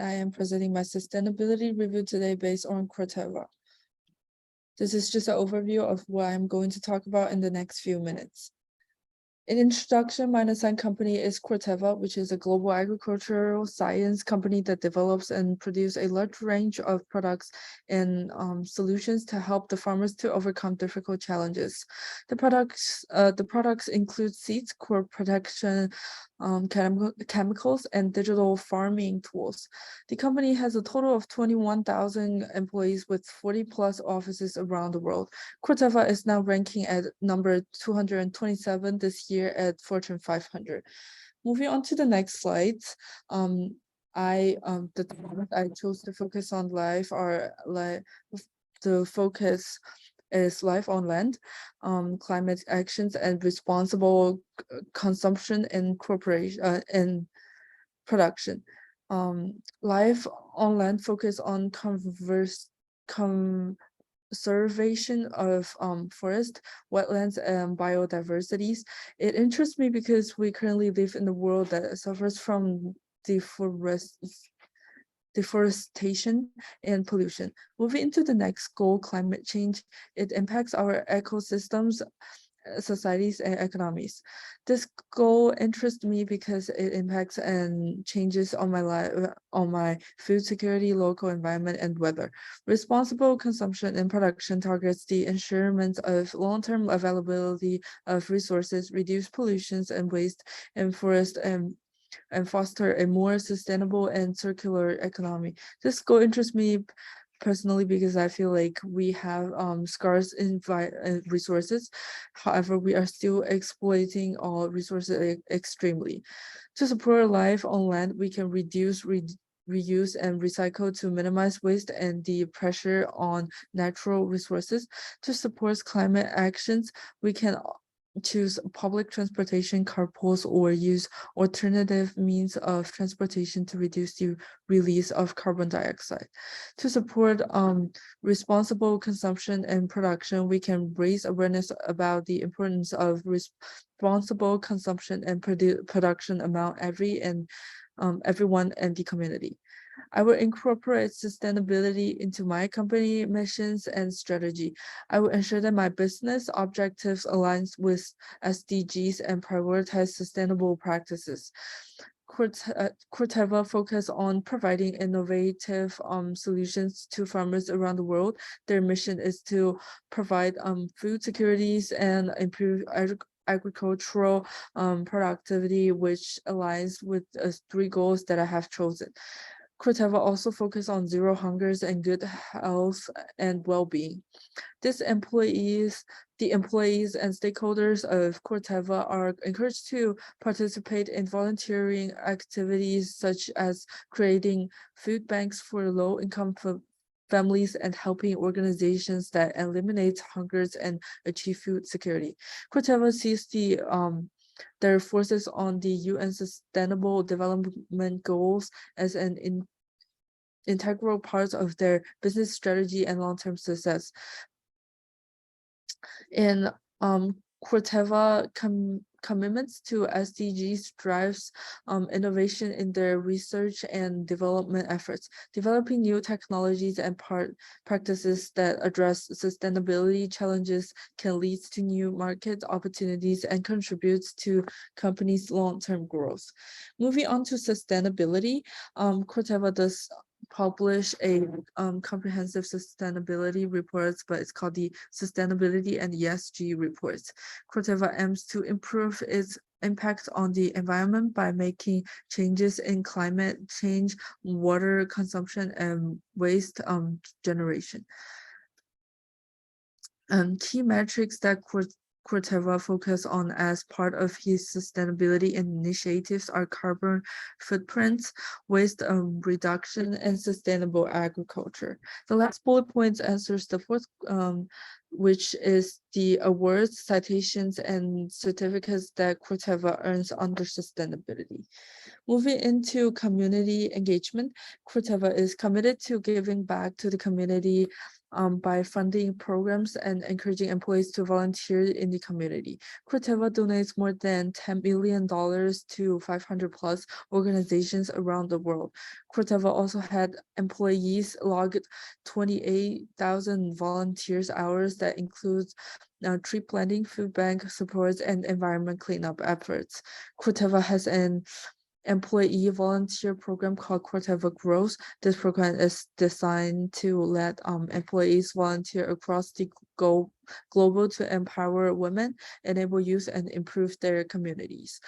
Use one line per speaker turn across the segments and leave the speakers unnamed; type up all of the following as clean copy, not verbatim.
I am presenting my sustainability review today based on Corteva. This is just an overview of what I'm going to talk about in the next few minutes. In introduction, my assigned company is Corteva, which is a global agricultural science company that develops and produces a large range of products and solutions to help the farmers to overcome difficult challenges. The products include seeds, crop protection, chemicals, and digital farming tools. The company has a total of 21,000 employees with 40 plus offices around the world. Corteva is now ranking at number 227 this year at Fortune 500. Moving on to the next slides. The topics I chose to focus on life are the focus is life on land, climate actions, and responsible consumption and and production. Life on land focus on conservation of forest, wetlands, and biodiversities. It interests me because we currently live in a world that suffers from deforestation and pollution. Moving into the next goal, climate change, it impacts our ecosystems, societies, and economies. This goal interests me because it impacts and changes on my life, on my food security, local environment, and weather. Responsible consumption and production targets the ensurement of long-term availability of resources, reduce pollutions and waste, and forest and foster a more sustainable and circular economy. This goal interests me personally because I feel like we have scarce resources. However, we are still exploiting all resources extremely. To support life on land, we can reduce, reuse, and recycle to minimize waste and the pressure on natural resources. To support climate actions, we can choose public transportation, carpools, or use alternative means of transportation to reduce the release of carbon dioxide. To support responsible consumption and production, we can raise awareness about the importance of responsible consumption and production among everyone in the community. I will incorporate sustainability into my company missions and strategy. I will ensure that my business objectives align with SDGs and prioritize sustainable practices. Corteva focus on providing innovative solutions to farmers around the world. Their mission is to provide food securities and improve agricultural productivity, which aligns with three goals that I have chosen. Corteva also focus on zero hungers and good health and well-being. The employees and stakeholders of Corteva are encouraged to participate in volunteering activities such as creating food banks for low-income families and helping organizations that eliminate hungers and achieve food security. Corteva sees their forces on the UN Sustainable Development Goals as an integral part of their business strategy and long-term success. In Corteva commitments to SDGs drives innovation in their research and development efforts. Developing new technologies and practices that address sustainability challenges can lead to new market opportunities and contributes to companies' long-term growth. Moving on to sustainability, Corteva does publish a comprehensive sustainability reports, but it's called the Sustainability and ESG reports. Corteva aims to improve its impact on the environment by making changes in climate change, water consumption, and waste generation. Key metrics that Corteva focus on as part of his sustainability initiatives are carbon footprints, waste reduction, and sustainable agriculture. The last bullet point answers the fourth, which is the awards, citations, and certificates that Corteva earns under sustainability. Moving into community engagement, Corteva is committed to giving back to the community by funding programs and encouraging employees to volunteer in the community. Corteva donates more than $10 million to 500 plus organizations around the world. Corteva also had employees log 28,000 volunteers hours that includes tree planting, food bank supports, and environment cleanup efforts. Corteva has an employee volunteer program called Corteva Grows. This program is designed to let employees volunteer across the global to empower women, enable youth, and improve their communities.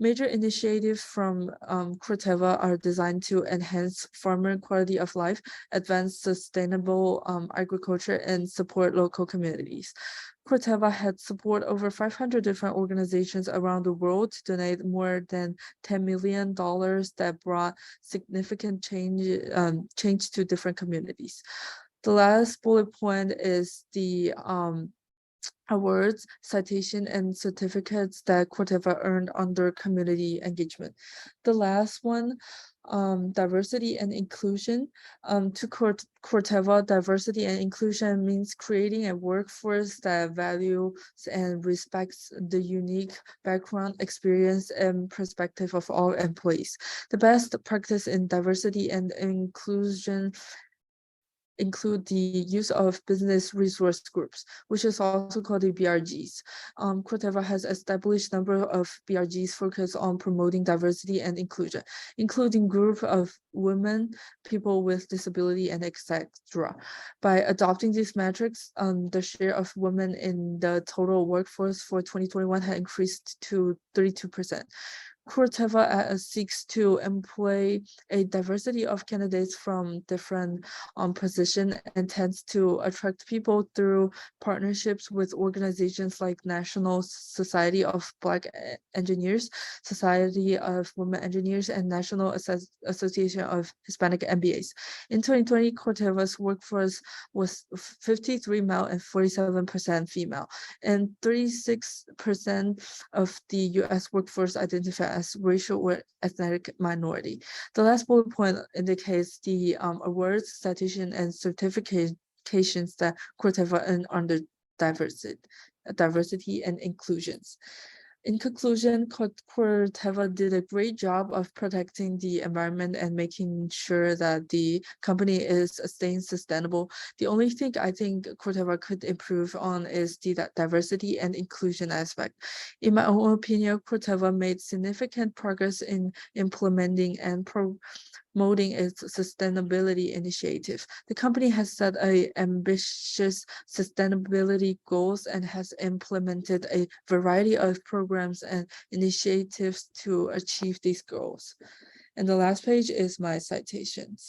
Major initiatives from Corteva are designed to enhance farmer quality of life, advance sustainable agriculture, and support local communities. Corteva had support over 500 different organizations around the world to donate more than $10 million that brought significant change to different communities. The last bullet point is the awards, citation, and certificates that Corteva earned under community engagement. The last one, diversity and inclusion. To Corteva, diversity and inclusion means creating a workforce that values and respects the unique background, experience, and perspective of all employees. The best practice in diversity and inclusion include the use of business resource groups, which is also called the BRGs. Corteva has established a number of BRGs focused on promoting diversity and inclusion, including group of women, people with disability, and etc. By adopting these metrics, the share of women in the total workforce for 2021 had increased to 32%. Corteva seeks to employ a diversity of candidates from different positions and tends to attract people through partnerships with organizations like National Society of Black Engineers, Society of Women Engineers, and National Association of Hispanic MBAs. In 2020, Corteva's workforce was 53 male and 47% female, and 36% of the U.S. workforce identified as racial or ethnic minority. The last bullet point indicates the awards, citation, and certifications that Corteva earned under diversity and inclusions. In conclusion, Corteva did a great job of protecting the environment and making sure that the company is staying sustainable. The only thing I think Corteva could improve on is the diversity and inclusion aspect. In my own opinion, Corteva made significant progress in implementing and promoting its sustainability initiative. The company has set ambitious sustainability goals and has implemented a variety of programs and initiatives to achieve these goals. And the last page is my citations.